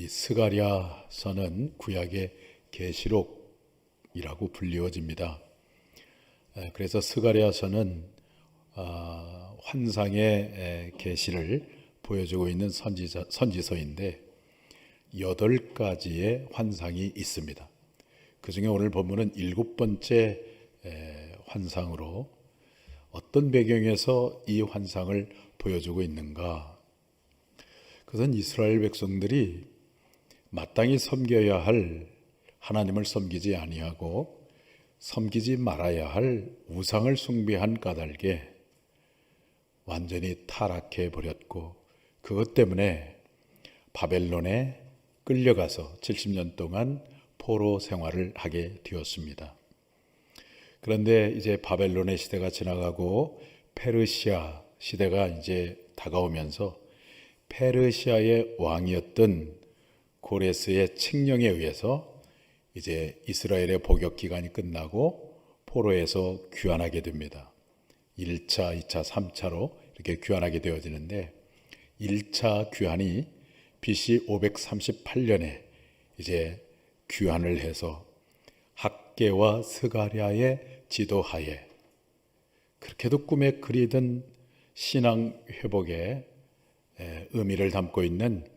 이 스가랴서는 구약의 계시록이라고 불리워집니다. 그래서 스가랴서는 환상의 계시를 보여주고 있는 선지서인데 8가지의 환상이 있습니다. 그 중에 오늘 본문은 7번째 환상으로 어떤 배경에서 이 환상을 보여주고 있는가? 그것은 이스라엘 백성들이 마땅히 섬겨야 할 하나님을 섬기지 아니하고 섬기지 말아야 할 우상을 숭배한 까닭에 완전히 타락해 버렸고, 그것 때문에 바벨론에 끌려가서 70년 동안 포로 생활을 하게 되었습니다. 그런데 이제 바벨론의 시대가 지나가고 페르시아 시대가 이제 다가오면서 페르시아의 왕이었던 고레스의 칙령에 의해서 이제 이스라엘의 복역 기간이 끝나고 포로에서 귀환하게 됩니다. 1차, 2차, 3차로 이렇게 귀환하게 되어지는데 1차 귀환이 BC 538년에 이제 귀환을 해서 학개와 스가랴의 지도하에 그렇게도 꿈에 그리던 신앙 회복의 의미를 담고 있는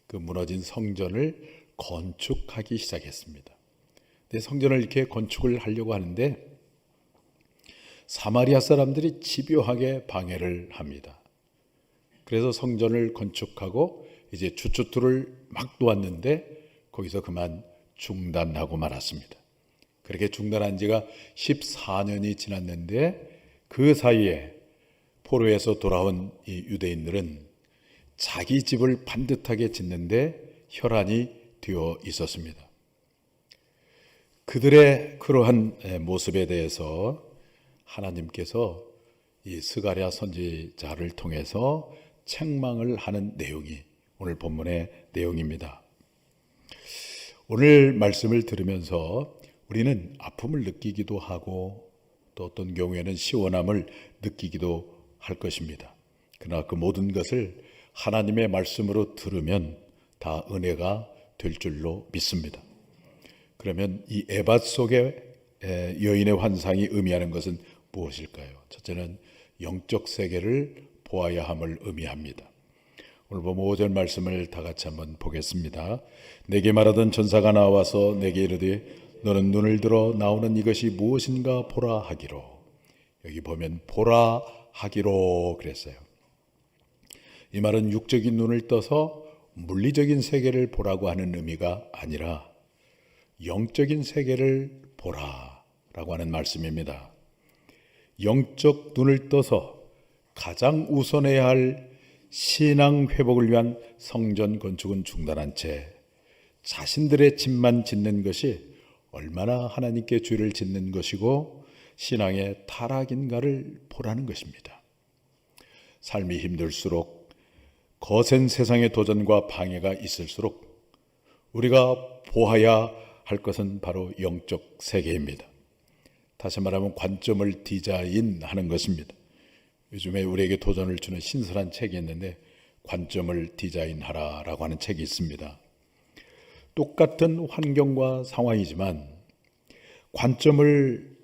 그 무너진 성전을 건축하기 시작했습니다. 근데 성전을 이렇게 건축을 하려고 하는데 사마리아 사람들이 집요하게 방해를 합니다. 그래서 성전을 건축하고 이제 주춧돌을 막 놓았는데 거기서 그만 중단하고 말았습니다. 그렇게 중단한 지가 14년이 지났는데 그 사이에 포로에서 돌아온 이 유대인들은 자기 집을 반듯하게 짓는데 혈안이 되어 있었습니다. 그들의 그러한 모습에 대해서 하나님께서 이 스가랴 선지자를 통해서 책망을 하는 내용이 오늘 본문의 내용입니다. 오늘 말씀을 들으면서 우리는 아픔을 느끼기도 하고 또 어떤 경우에는 시원함을 느끼기도 할 것입니다. 그러나 그 모든 것을 하나님의 말씀으로 들으면 다 은혜가 될 줄로 믿습니다. 그러면 이 에밧 속의 여인의 환상이 의미하는 것은 무엇일까요? 첫째는 영적 세계를 보아야 함을 의미합니다. 오늘 보면 5절 말씀을 다 같이 한번 보겠습니다. 내게 말하던 전사가 나와서 내게 이르되 너는 눈을 들어 나오는 이것이 무엇인가 보라 하기로. 여기 보면 보라 하기로 그랬어요. 이 말은 육적인 눈을 떠서 물리적인 세계를 보라고 하는 의미가 아니라 영적인 세계를 보라라고 하는 말씀입니다. 영적 눈을 떠서 가장 우선해야 할 신앙 회복을 위한 성전 건축은 중단한 채 자신들의 집만 짓는 것이 얼마나 하나님께 죄를 짓는 것이고 신앙의 타락인가를 보라는 것입니다. 삶이 힘들수록 거센 세상의 도전과 방해가 있을수록 우리가 보아야 할 것은 바로 영적 세계입니다. 다시 말하면 관점을 디자인하는 것입니다. 요즘에 우리에게 도전을 주는 신선한 책이 있는데 관점을 디자인하라라고 하는 책이 있습니다. 똑같은 환경과 상황이지만 관점을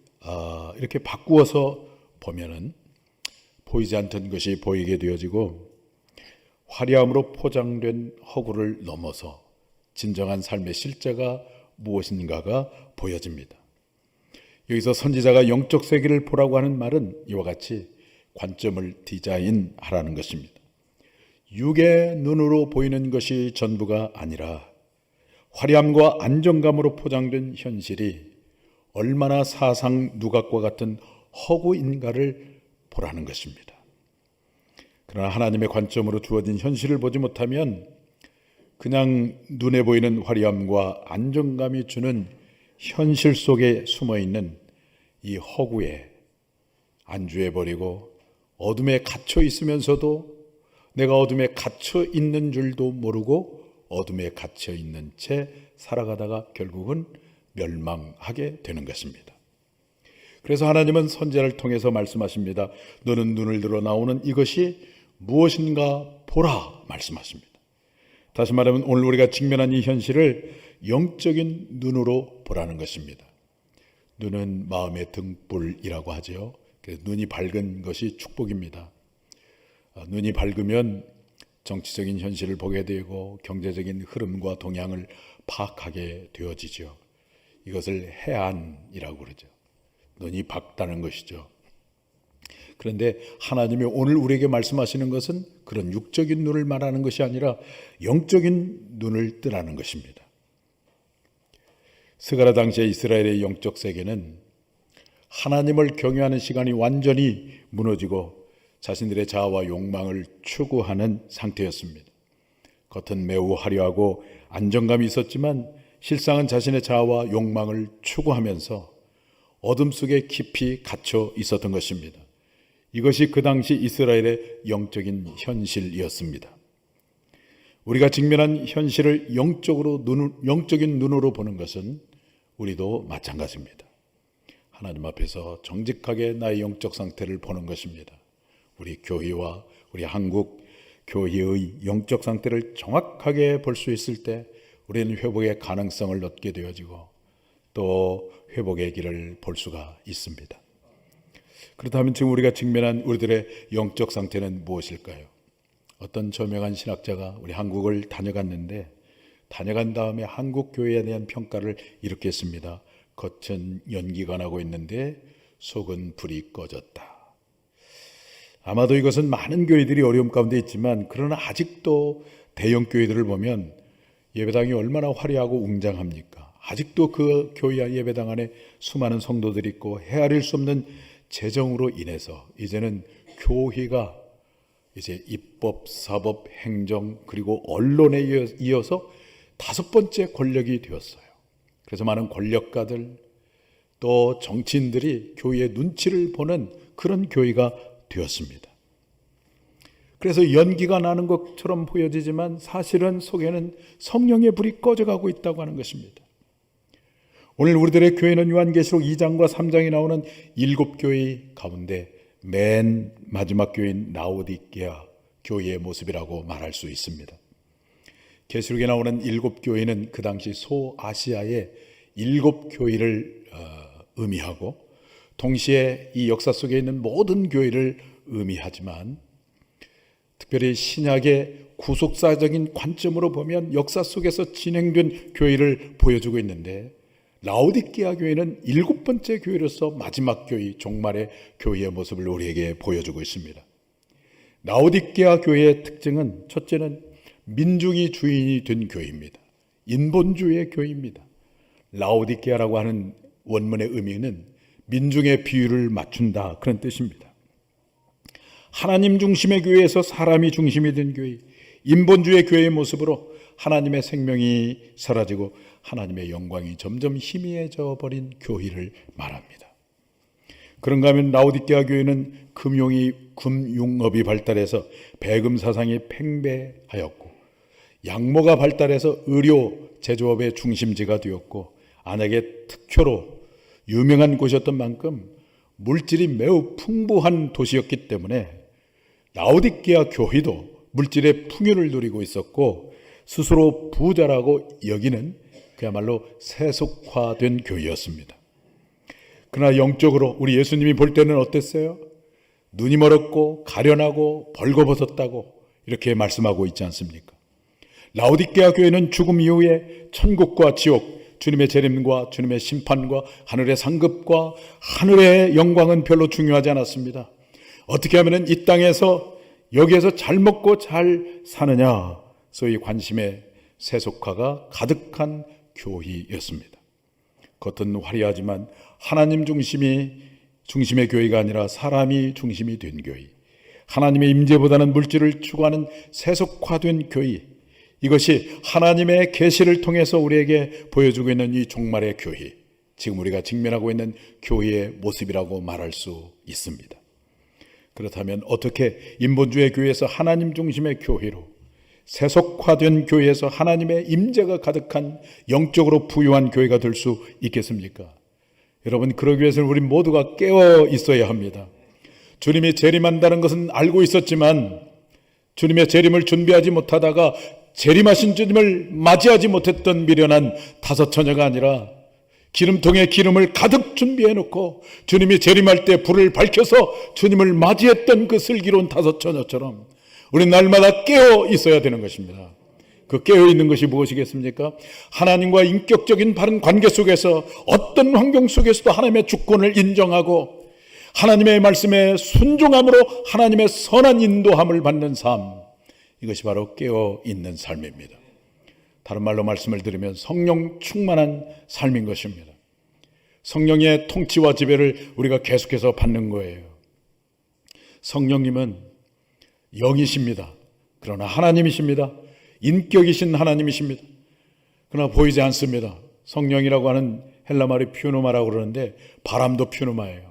이렇게 바꾸어서 보면은 보이지 않던 것이 보이게 되어지고 화려함으로 포장된 허구를 넘어서 진정한 삶의 실제가 무엇인가가 보여집니다. 여기서 선지자가 영적 세계를 보라고 하는 말은 이와 같이 관점을 디자인하라는 것입니다. 육의 눈으로 보이는 것이 전부가 아니라 화려함과 안정감으로 포장된 현실이 얼마나 사상 누각과 같은 허구인가를 보라는 것입니다. 그러나 하나님의 관점으로 주어진 현실을 보지 못하면 그냥 눈에 보이는 화려함과 안정감이 주는 현실 속에 숨어있는 이 허구에 안주해버리고 어둠에 갇혀 있으면서도 내가 어둠에 갇혀 있는 줄도 모르고 어둠에 갇혀 있는 채 살아가다가 결국은 멸망하게 되는 것입니다. 그래서 하나님은 선지자를 통해서 말씀하십니다. 너는 눈을 들어 나오는 이것이 무엇인가 보라 말씀하십니다. 다시 말하면 오늘 우리가 직면한 이 현실을 영적인 눈으로 보라는 것입니다. 눈은 마음의 등불이라고 하죠. 눈이 밝은 것이 축복입니다. 눈이 밝으면 정치적인 현실을 보게 되고 경제적인 흐름과 동향을 파악하게 되어지죠. 이것을 해안이라고 그러죠. 눈이 밝다는 것이죠. 그런데 하나님이 오늘 우리에게 말씀하시는 것은 그런 육적인 눈을 말하는 것이 아니라 영적인 눈을 뜨라는 것입니다. 스가랴 당시의 이스라엘의 영적 세계는 하나님을 경외하는 시간이 완전히 무너지고 자신들의 자아와 욕망을 추구하는 상태였습니다. 겉은 매우 화려하고 안정감이 있었지만 실상은 자신의 자아와 욕망을 추구하면서 어둠 속에 깊이 갇혀 있었던 것입니다. 이것이 그 당시 이스라엘의 영적인 현실이었습니다. 우리가 직면한 현실을 영적인 눈으로 보는 것은 우리도 마찬가지입니다. 하나님 앞에서 정직하게 나의 영적 상태를 보는 것입니다. 우리 교회와 우리 한국 교회의 영적 상태를 정확하게 볼 수 있을 때 우리는 회복의 가능성을 얻게 되어지고 또 회복의 길을 볼 수가 있습니다. 그렇다면 지금 우리가 직면한 우리들의 영적 상태는 무엇일까요? 어떤 저명한 신학자가 우리 한국을 다녀갔는데 다녀간 다음에 한국 교회에 대한 평가를 이렇게 했습니다. 겉은 연기가 나고 있는데 속은 불이 꺼졌다. 아마도 이것은 많은 교회들이 어려움 가운데 있지만 그러나 아직도 대형 교회들을 보면 예배당이 얼마나 화려하고 웅장합니까? 아직도 그 교회 예배당 안에 수많은 성도들이 있고 헤아릴 수 없는 재정으로 인해서 이제는 교회가 이제 입법, 사법, 행정 그리고 언론에 이어서 5번째 권력이 되었어요. 그래서 많은 권력가들 또 정치인들이 교회의 눈치를 보는 그런 교회가 되었습니다. 그래서 연기가 나는 것처럼 보여지지만 사실은 속에는 성령의 불이 꺼져가고 있다고 하는 것입니다. 오늘 우리들의 교회는 요한계시록 2장과 3장이 나오는 7교회 가운데 맨 마지막 교회인 라오디게아 교회의 모습이라고 말할 수 있습니다. 계시록에 나오는 7교회는 그 당시 소아시아의 7교회를 의미하고 동시에 이 역사 속에 있는 모든 교회를 의미하지만 특별히 신약의 구속사적인 관점으로 보면 역사 속에서 진행된 교회를 보여주고 있는데 라오디게아 교회는 7번째 교회로서 마지막 교회, 종말의 교회의 모습을 우리에게 보여주고 있습니다. 라오디게아 교회의 특징은 첫째는 민중이 주인이 된 교회입니다. 인본주의의 교회입니다. 라오디게아라고 하는 원문의 의미는 민중의 비율을 맞춘다 그런 뜻입니다. 하나님 중심의 교회에서 사람이 중심이 된 교회, 인본주의 교회의 모습으로 하나님의 생명이 사라지고 하나님의 영광이 점점 희미해져 버린 교회를 말합니다. 그런가 하면 라오디게아 교회는 금융업이 발달해서 배금 사상이 팽배하였고 양모가 발달해서 의료 제조업의 중심지가 되었고 안악의 특효로 유명한 곳이었던 만큼 물질이 매우 풍부한 도시였기 때문에 라오디게아 교회도 물질의 풍요를 누리고 있었고 스스로 부자라고 여기는 그야말로 세속화된 교회였습니다. 그러나 영적으로 우리 예수님이 볼 때는 어땠어요? 눈이 멀었고 가련하고 벌거벗었다고 이렇게 말씀하고 있지 않습니까? 라오디게아 교회는 죽음 이후에 천국과 지옥, 주님의 재림과 주님의 심판과 하늘의 상급과 하늘의 영광은 별로 중요하지 않았습니다. 어떻게 하면 이 땅에서 여기에서 잘 먹고 잘 사느냐, 소위 관심의 세속화가 가득한 교회였습니다. 겉은 화려하지만 하나님 중심의 교회가 아니라 사람이 중심이 된 교회, 하나님의 임재보다는 물질을 추구하는 세속화된 교회, 이것이 하나님의 계시를 통해서 우리에게 보여주고 있는 이 종말의 교회, 지금 우리가 직면하고 있는 교회의 모습이라고 말할 수 있습니다. 그렇다면 어떻게 인본주의 교회에서 하나님 중심의 교회로, 세속화된 교회에서 하나님의 임재가 가득한 영적으로 부유한 교회가 될 수 있겠습니까? 여러분, 그러기 위해서는 우리 모두가 깨어 있어야 합니다. 주님이 재림한다는 것은 알고 있었지만 주님의 재림을 준비하지 못하다가 재림하신 주님을 맞이하지 못했던 미련한 5 처녀가 아니라 기름통에 기름을 가득 준비해 놓고 주님이 재림할 때 불을 밝혀서 주님을 맞이했던 그 슬기로운 5 처녀처럼 우리 날마다 깨어 있어야 되는 것입니다. 그 깨어 있는 것이 무엇이겠습니까? 하나님과 인격적인 바른 관계 속에서 어떤 환경 속에서도 하나님의 주권을 인정하고 하나님의 말씀에 순종함으로 하나님의 선한 인도함을 받는 삶, 이것이 바로 깨어 있는 삶입니다. 다른 말로 말씀을 드리면 성령 충만한 삶인 것입니다. 성령의 통치와 지배를 우리가 계속해서 받는 거예요. 성령님은 영이십니다. 그러나 하나님이십니다. 인격이신 하나님이십니다. 그러나 보이지 않습니다. 성령이라고 하는 헬라 말이 퓨누마라고 그러는데 바람도 퓨누마예요.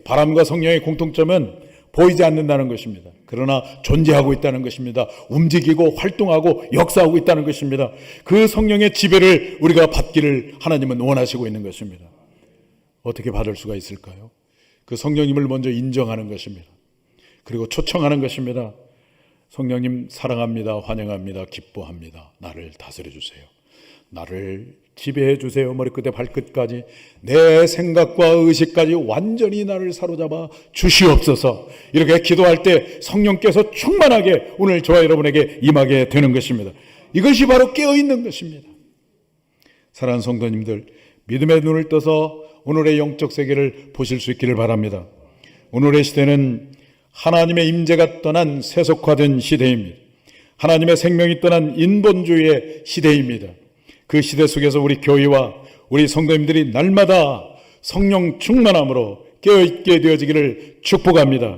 바람과 성령의 공통점은 보이지 않는다는 것입니다. 그러나 존재하고 있다는 것입니다. 움직이고 활동하고 역사하고 있다는 것입니다. 그 성령의 지배를 우리가 받기를 하나님은 원하시고 있는 것입니다. 어떻게 받을 수가 있을까요? 그 성령님을 먼저 인정하는 것입니다. 그리고 초청하는 것입니다. 성령님 사랑합니다. 환영합니다. 기뻐합니다. 나를 다스려 주세요. 나를 지배해 주세요. 머리끝에 발끝까지 내 생각과 의식까지 완전히 나를 사로잡아 주시옵소서. 이렇게 기도할 때 성령께서 충만하게 오늘 저와 여러분에게 임하게 되는 것입니다. 이것이 바로 깨어있는 것입니다. 사랑하는 성도님들, 믿음의 눈을 떠서 오늘의 영적 세계를 보실 수 있기를 바랍니다. 오늘의 시대는 하나님의 임재가 떠난 세속화된 시대입니다. 하나님의 생명이 떠난 인본주의의 시대입니다. 그 시대 속에서 우리 교회와 우리 성도님들이 날마다 성령 충만함으로 깨어있게 되어지기를 축복합니다.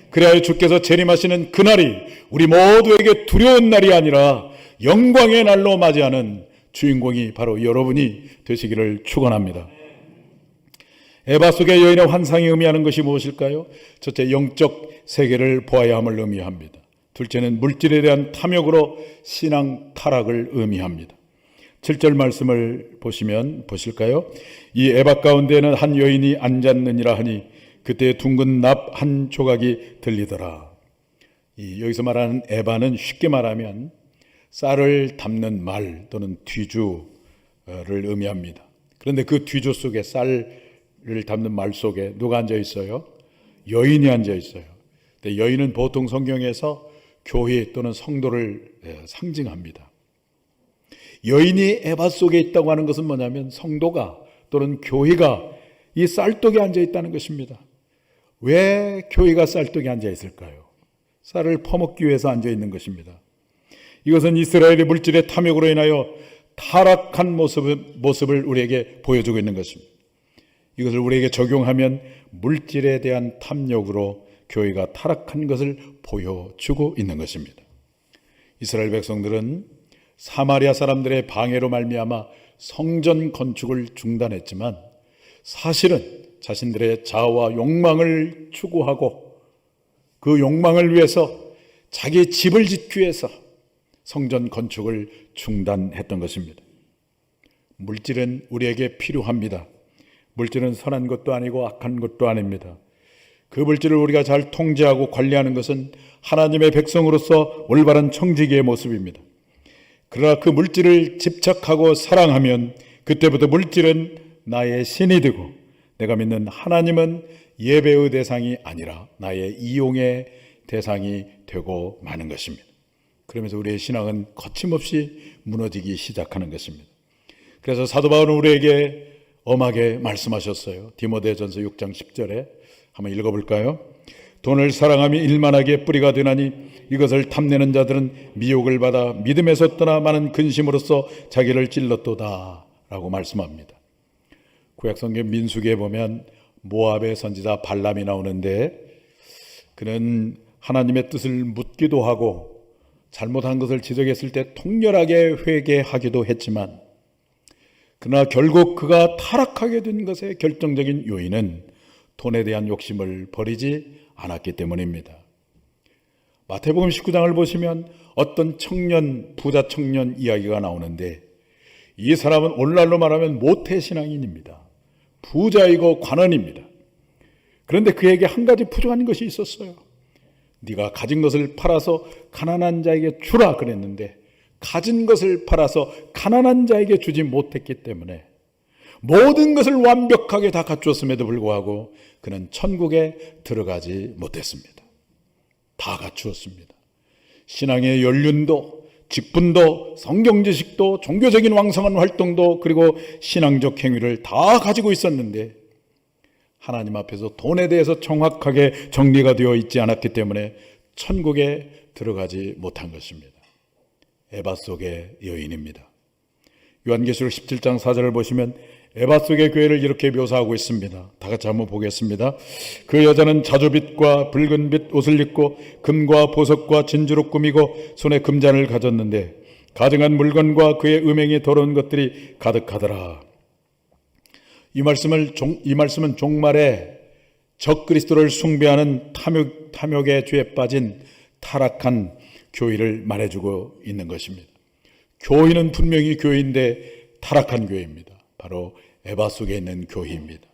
그래야 주께서 재림하시는 그날이 우리 모두에게 두려운 날이 아니라 영광의 날로 맞이하는 주인공이 바로 여러분이 되시기를 축원합니다. 에바 속의 여인의 환상이 의미하는 것이 무엇일까요? 첫째, 영적 세계를 보아야 함을 의미합니다. 둘째는 물질에 대한 탐욕으로 신앙 타락을 의미합니다. 7절 말씀을 보실까요? 이 에바 가운데에는 한 여인이 앉았느니라 하니 그때 둥근 납 한 조각이 들리더라. 여기서 말하는 에바는 쉽게 말하면 쌀을 담는 말 또는 뒤주를 의미합니다. 그런데 그 뒤주 속에 쌀을 담는 말 속에 누가 앉아 있어요? 여인이 앉아 있어요. 근데 여인은 보통 성경에서 교회 또는 성도를 상징합니다. 여인이 에바 속에 있다고 하는 것은 뭐냐면 성도가 또는 교회가 이 쌀독에 앉아 있다는 것입니다. 왜 교회가 쌀독에 앉아 있을까요? 쌀을 퍼먹기 위해서 앉아 있는 것입니다. 이것은 이스라엘의 물질의 탐욕으로 인하여 타락한 모습을 우리에게 보여주고 있는 것입니다. 이것을 우리에게 적용하면 물질에 대한 탐욕으로 교회가 타락한 것을 보여주고 있는 것입니다. 이스라엘 백성들은 사마리아 사람들의 방해로 말미암아 성전 건축을 중단했지만 사실은 자신들의 자아와 욕망을 추구하고 그 욕망을 위해서 자기 집을 짓기 위해서 성전 건축을 중단했던 것입니다. 물질은 우리에게 필요합니다. 물질은 선한 것도 아니고 악한 것도 아닙니다. 그 물질을 우리가 잘 통제하고 관리하는 것은 하나님의 백성으로서 올바른 청지기의 모습입니다. 그러나 그 물질을 집착하고 사랑하면 그때부터 물질은 나의 신이 되고 내가 믿는 하나님은 예배의 대상이 아니라 나의 이용의 대상이 되고 마는 것입니다. 그러면서 우리의 신앙은 거침없이 무너지기 시작하는 것입니다. 그래서 사도 바울은 우리에게 엄하게 말씀하셨어요. 디모데전서 6장 10절에 한번 읽어볼까요? 돈을 사랑하며 일만하게 뿌리가 되나니 이것을 탐내는 자들은 미혹을 받아 믿음에서 떠나 많은 근심으로써 자기를 찔렀도다 라고 말씀합니다. 구약성경 민수기에 보면 모압의 선지자 발람이 나오는데 그는 하나님의 뜻을 묻기도 하고 잘못한 것을 지적했을 때 통렬하게 회개하기도 했지만 그러나 결국 그가 타락하게 된 것의 결정적인 요인은 돈에 대한 욕심을 버리지 않았기 때문입니다. 마태복음 19장을 보시면 어떤 부자 청년 이야기가 나오는데 이 사람은 오늘날로 말하면 모태신앙인입니다. 부자이고 관원입니다. 그런데 그에게 한 가지 부족한 것이 있었어요. 네가 가진 것을 팔아서 가난한 자에게 주라 그랬는데 가진 것을 팔아서 가난한 자에게 주지 못했기 때문에 모든 것을 완벽하게 다 갖추었음에도 불구하고 그는 천국에 들어가지 못했습니다. 다 갖추었습니다. 신앙의 연륜도, 직분도, 성경 지식도, 종교적인 왕성한 활동도, 그리고 신앙적 행위를 다 가지고 있었는데 하나님 앞에서 돈에 대해서 정확하게 정리가 되어 있지 않았기 때문에 천국에 들어가지 못한 것입니다. 에바 속의 여인입니다. 요한계시록 17장 4절을 보시면 에바 속의 교회를 이렇게 묘사하고 있습니다. 다 같이 한번 보겠습니다. 그 여자는 자주빛과 붉은빛 옷을 입고 금과 보석과 진주로 꾸미고 손에 금잔을 가졌는데 가증한 물건과 그의 음행이 더러운 것들이 가득하더라. 이 말씀은 종말에 적그리스도를 숭배하는 탐욕의 죄에 빠진 타락한 교회를 말해주고 있는 것입니다. 교회는 분명히 교회인데 타락한 교회입니다. 바로 에바 속에 있는 교회입니다.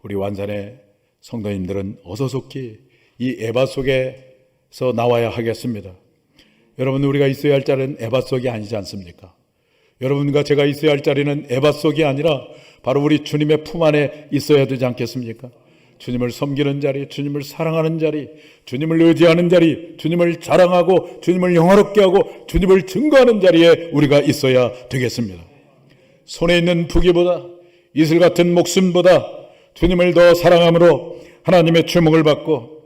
우리 완산의 성도님들은 어서 속히 이 에바 속에서 나와야 하겠습니다. 여러분, 우리가 있어야 할 자리는 에바 속이 아니지 않습니까? 여러분과 제가 있어야 할 자리는 에바 속이 아니라 바로 우리 주님의 품 안에 있어야 되지 않겠습니까? 주님을 섬기는 자리, 주님을 사랑하는 자리, 주님을 의지하는 자리, 주님을 자랑하고 주님을 영화롭게 하고 주님을 증거하는 자리에 우리가 있어야 되겠습니다. 손에 있는 부귀보다, 이슬 같은 목숨보다 주님을 더 사랑함으로 하나님의 주목을 받고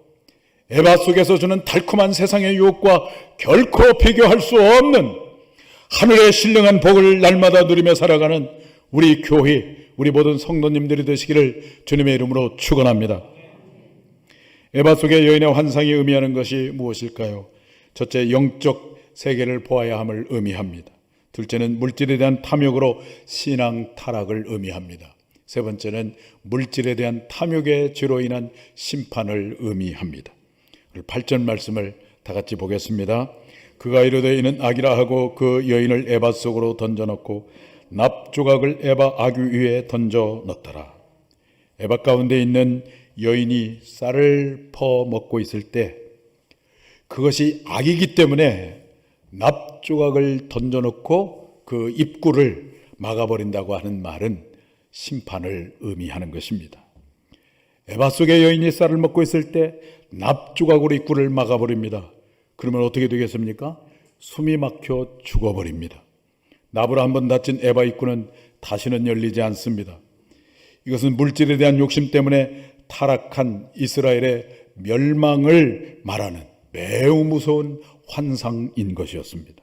에바 속에서 주는 달콤한 세상의 유혹과 결코 비교할 수 없는 하늘의 신령한 복을 날마다 누리며 살아가는 우리 교회, 우리 모든 성도님들이 되시기를 주님의 이름으로 축원합니다. 에바 속의 여인의 환상이 의미하는 것이 무엇일까요? 첫째, 영적 세계를 보아야 함을 의미합니다. 둘째는 물질에 대한 탐욕으로 신앙 타락을 의미합니다. 세 번째는 물질에 대한 탐욕의 죄로 인한 심판을 의미합니다. 8절 말씀을 다 같이 보겠습니다. 그가 이르되 이는 악이라 하고 그 여인을 에바 속으로 던져넣고 납조각을 에바 아귀 위에 던져 넣더라. 에바 가운데 있는 여인이 쌀을 퍼먹고 있을 때 그것이 악이기 때문에 납조각을 던져놓고 그 입구를 막아버린다고 하는 말은 심판을 의미하는 것입니다. 에바 속의 여인이 쌀을 먹고 있을 때 납조각으로 입구를 막아버립니다. 그러면 어떻게 되겠습니까? 숨이 막혀 죽어버립니다. 납으로 한번 닫힌 에바 입구는 다시는 열리지 않습니다. 이것은 물질에 대한 욕심 때문에 타락한 이스라엘의 멸망을 말하는 매우 무서운 환상인 것이었습니다.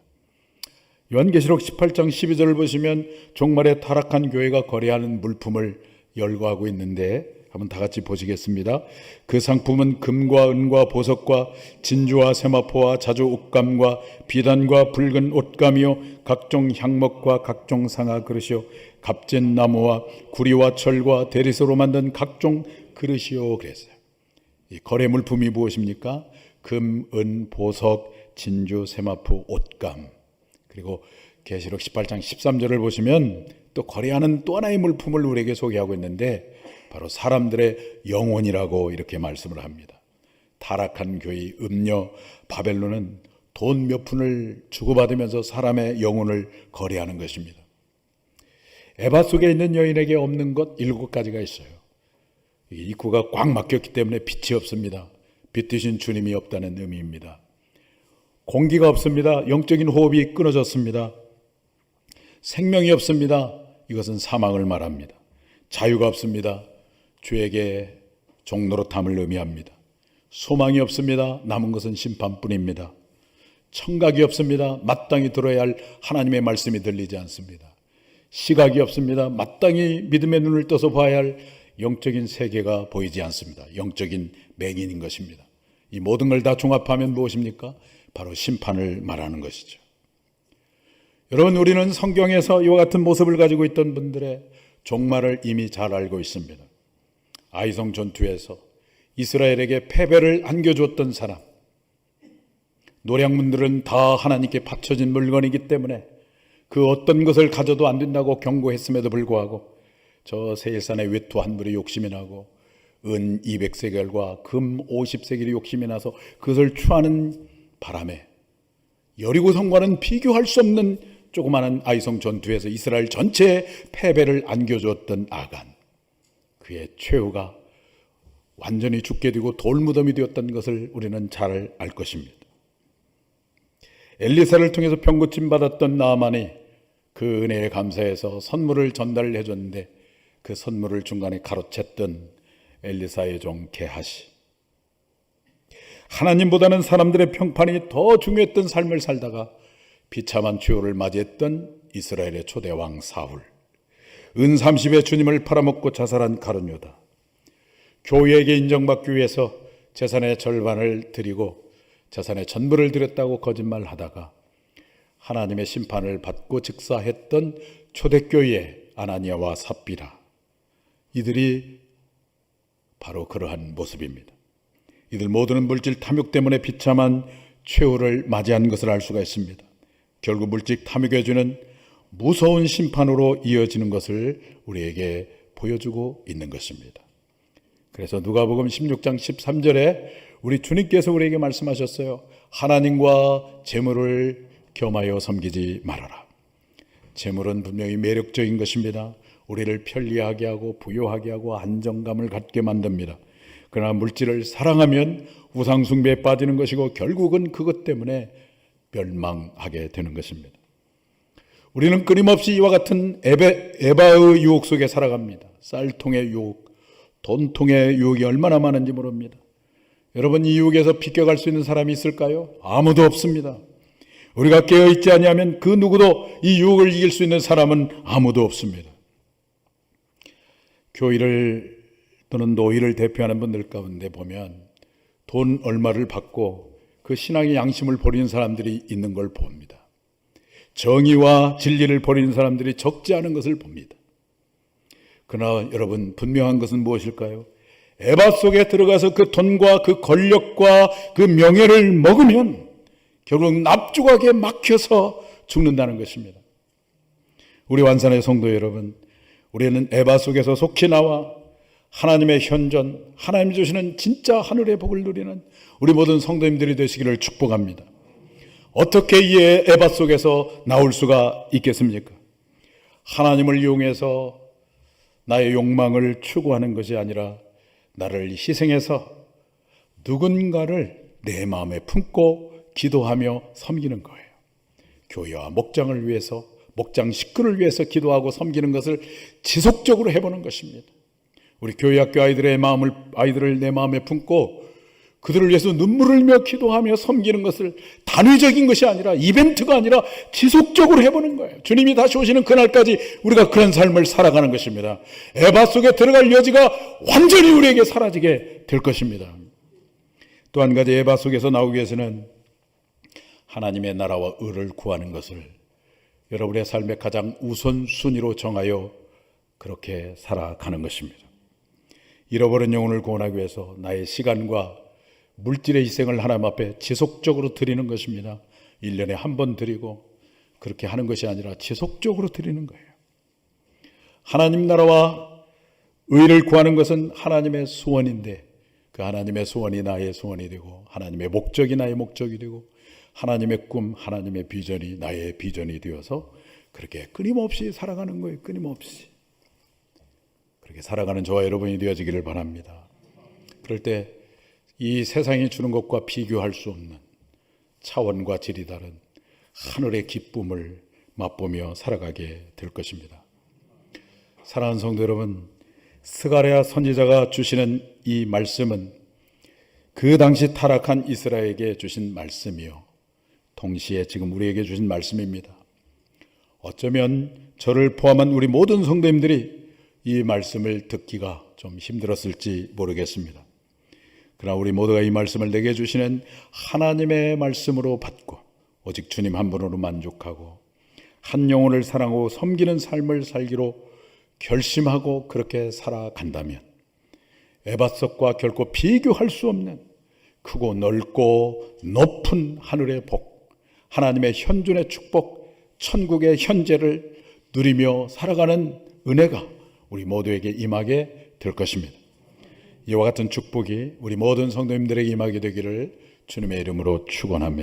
요한계시록 18장 12절을 보시면 종말에 타락한 교회가 거래하는 물품을 열거하고 있는데 한번 다 같이 보시겠습니다. 그 상품은 금과 은과 보석과 진주와 세마포와 자주 옷감과 비단과 붉은 옷감이요 각종 향목과 각종 상아 그릇이요 값진 나무와 구리와 철과 대리소로 만든 각종 그릇이요 그랬어요. 이 거래 물품이 무엇입니까? 금, 은, 보석, 진주, 세마포, 옷감. 그리고 계시록 18장 13절을 보시면 또 거래하는 또 하나의 물품을 우리에게 소개하고 있는데 바로 사람들의 영혼이라고 이렇게 말씀을 합니다. 타락한 교회 음녀 바벨론은 돈 몇 푼을 주고받으면서 사람의 영혼을 거래하는 것입니다. 에바 속에 있는 여인에게 없는 것 7가지가 있어요. 입구가 꽉 막혔기 때문에 빛이 없습니다. 빛 대신 주님이 없다는 의미입니다. 공기가 없습니다. 영적인 호흡이 끊어졌습니다. 생명이 없습니다. 이것은 사망을 말합니다. 자유가 없습니다. 죄에게 종노릇함을 의미합니다. 소망이 없습니다. 남은 것은 심판뿐입니다. 청각이 없습니다. 마땅히 들어야 할 하나님의 말씀이 들리지 않습니다. 시각이 없습니다. 마땅히 믿음의 눈을 떠서 봐야 할 영적인 세계가 보이지 않습니다. 영적인 맹인인 것입니다. 이 모든 걸 다 종합하면 무엇입니까? 바로 심판을 말하는 것이죠. 여러분, 우리는 성경에서 이와 같은 모습을 가지고 있던 분들의 종말을 이미 잘 알고 있습니다. 아이성 전투에서 이스라엘에게 패배를 안겨주었던 사람, 노량문들은 다 하나님께 바쳐진 물건이기 때문에 그 어떤 것을 가져도 안 된다고 경고했음에도 불구하고 저 세일산의 외투 한 벌이 욕심이 나고 은 200세겔과 금 50세겔이 욕심이 나서 그것을 취하는 바람에 여리고성과는 비교할 수 없는 조그마한 아이성 전투에서 이스라엘 전체의 패배를 안겨주었던 아간, 그의 최후가 완전히 죽게 되고 돌무덤이 되었던 것을 우리는 잘 알 것입니다. 엘리사를 통해서 병고침 받았던 나아만이 그 은혜에 감사해서 선물을 전달해 줬는데 그 선물을 중간에 가로챘던 엘리사의 종 게하시, 하나님보다는 사람들의 평판이 더 중요했던 삶을 살다가 비참한 최후를 맞이했던 이스라엘의 초대왕 사울, 은 30에 주님을 팔아먹고 자살한 가룟유다, 교회에게 인정받기 위해서 재산의 절반을 드리고 재산의 전부를 드렸다고 거짓말하다가 하나님의 심판을 받고 즉사했던 초대교회의 아나니아와 삽비라, 이들이 바로 그러한 모습입니다. 이들 모두는 물질 탐욕 때문에 비참한 최후를 맞이한 것을 알 수가 있습니다. 결국 물질 탐욕에 주는 무서운 심판으로 이어지는 것을 우리에게 보여주고 있는 것입니다. 그래서 누가복음 16장 13절에 우리 주님께서 우리에게 말씀하셨어요. 하나님과 재물을 겸하여 섬기지 말아라. 재물은 분명히 매력적인 것입니다. 우리를 편리하게 하고 부유하게 하고 안정감을 갖게 만듭니다. 그러나 물질을 사랑하면 우상 숭배에 빠지는 것이고 결국은 그것 때문에 멸망하게 되는 것입니다. 우리는 끊임없이 이와 같은 에바의 유혹 속에 살아갑니다. 쌀통의 유혹, 돈통의 유혹이 얼마나 많은지 모릅니다. 여러분, 이 유혹에서 비껴갈 수 있는 사람이 있을까요? 아무도 없습니다. 우리가 깨어있지 아니하면 그 누구도 이 유혹을 이길 수 있는 사람은 아무도 없습니다. 교회를 또는 노예를 대표하는 분들 가운데 보면 돈 얼마를 받고 그 신앙의 양심을 버리는 사람들이 있는 걸 봅니다. 정의와 진리를 버리는 사람들이 적지 않은 것을 봅니다. 그러나 여러분, 분명한 것은 무엇일까요? 에바 속에 들어가서 그 돈과 그 권력과 그 명예를 먹으면 결국 납죽하게 막혀서 죽는다는 것입니다. 우리 완산의 성도 여러분, 우리는 에바 속에서 속히 나와 하나님의 현존, 하나님 주시는 진짜 하늘의 복을 누리는 우리 모든 성도님들이 되시기를 축복합니다. 어떻게 이 에바 속에서 나올 수가 있겠습니까? 하나님을 이용해서 나의 욕망을 추구하는 것이 아니라 나를 희생해서 누군가를 내 마음에 품고 기도하며 섬기는 거예요. 교회와 목장을 위해서, 목장 식구를 위해서 기도하고 섬기는 것을 지속적으로 해보는 것입니다. 우리 교회 학교 아이들을 내 마음에 품고 그들을 위해서 눈물을 흘며 기도하며 섬기는 것을 단위적인 것이 아니라, 이벤트가 아니라 지속적으로 해보는 거예요. 주님이 다시 오시는 그날까지 우리가 그런 삶을 살아가는 것입니다. 에바 속에 들어갈 여지가 완전히 우리에게 사라지게 될 것입니다. 또 한 가지, 에바 속에서 나오기 위해서는 하나님의 나라와 의를 구하는 것을 여러분의 삶의 가장 우선순위로 정하여 그렇게 살아가는 것입니다. 잃어버린 영혼을 구원하기 위해서 나의 시간과 물질의 희생을 하나님 앞에 지속적으로 드리는 것입니다. 1년에 한 번 드리고 그렇게 하는 것이 아니라 지속적으로 드리는 거예요. 하나님 나라와 의를 구하는 것은 하나님의 소원인데 그 하나님의 소원이 나의 소원이 되고 하나님의 목적이 나의 목적이 되고 하나님의 꿈, 하나님의 비전이 나의 비전이 되어서 그렇게 끊임없이 살아가는 거예요. 끊임없이. 그렇게 살아가는 저와 여러분이 되어지기를 바랍니다. 그럴 때 이 세상이 주는 것과 비교할 수 없는 차원과 질이 다른 하늘의 기쁨을 맛보며 살아가게 될 것입니다. 사랑하는 성도 여러분, 스가랴 선지자가 주시는 이 말씀은 그 당시 타락한 이스라엘에게 주신 말씀이요, 동시에 지금 우리에게 주신 말씀입니다. 어쩌면 저를 포함한 우리 모든 성도님들이 이 말씀을 듣기가 좀 힘들었을지 모르겠습니다. 그러나 우리 모두가 이 말씀을 내게 주시는 하나님의 말씀으로 받고 오직 주님 한 분으로 만족하고 한 영혼을 사랑하고 섬기는 삶을 살기로 결심하고 그렇게 살아간다면 에바석과 결코 비교할 수 없는 크고 넓고 높은 하늘의 복, 하나님의 현존의 축복, 천국의 현재를 누리며 살아가는 은혜가 우리 모두에게 임하게 될 것입니다. 이와 같은 축복이 우리 모든 성도님들에게 임하게 되기를 주님의 이름으로 축원합니다.